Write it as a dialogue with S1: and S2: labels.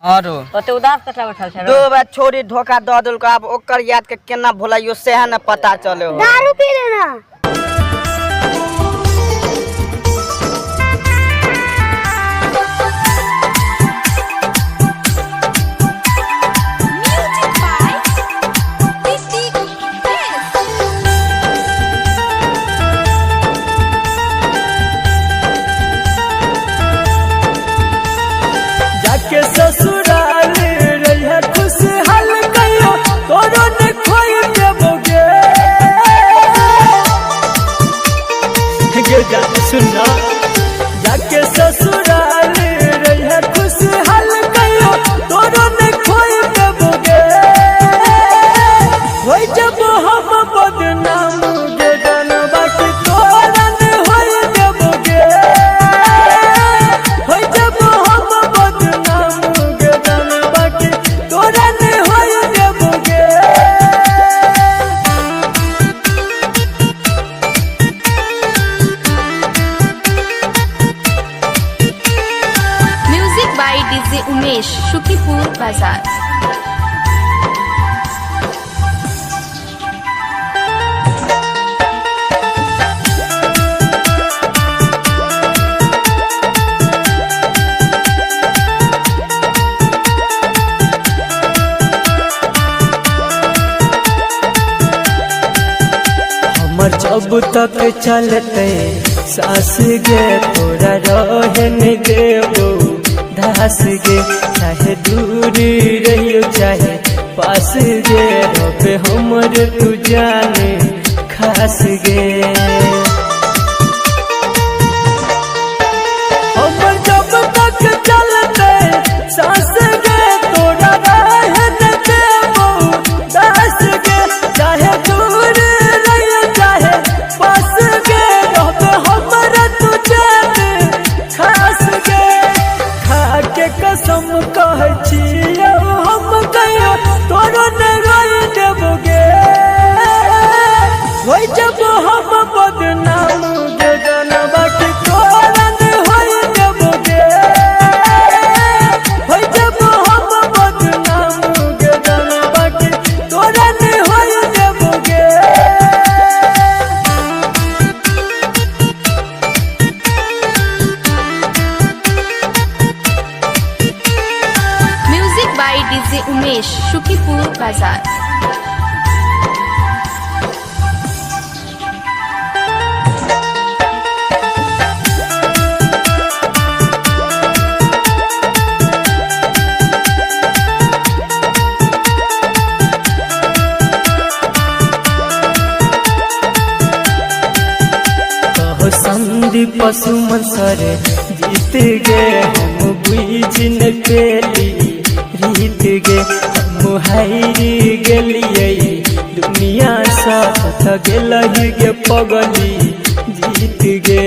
S1: आरो
S2: ओते उदास कतला बैठल छै
S1: दो बार छोरी धोखा द देलको अब ओकर याद के केना भुलाइयो सेह न पता चले हो।
S3: दारू पी लेना।
S4: जाके ससुराल रहिया खुशहाल कहियो तोरो ने खोई देबोगे गे जाने सुनना। जाके ससुराल रहिया खुशहाल कहियो तोरो ने खोई देबोगे होई जब हम बदनाम गे जानबा कि तोरा ने होई देबोगे होई जब हम बदनाम गे जानबा कि तोरा ने होई देबोगे।
S5: Music by DJ Umesh, Shukipur बाजार।
S4: हमर जब तक चलते सास गे तोरा रहे नहीं देबो दास गे चाहे दूर रहियो चाहे पास गे रबे हमर तू जाने खास गे। हमर जब तक चलते सास गे तोरा रहे नहीं देबो दास गे चाहे दूर रहियो चाहे पास गे रबे हमर तू जाने खास गे। खा के कसम कहै छियौ हम कहियो तोरो ने रोई देबोगे होई जब हम बदनाम गे जानबा कि तोरा ने होई देबोगे होई जब हम बदनाम गे जानबा कि तोरा ने होई देबोगे।
S5: Music by DJ Umesh, Shukipur बाजार।
S4: कहो संदीप सुमन सर जीत गे हम बुझ न पेली रीत गे हम हारी गेलिए दुनिया साथ गेलहि गे पगली जीत गे।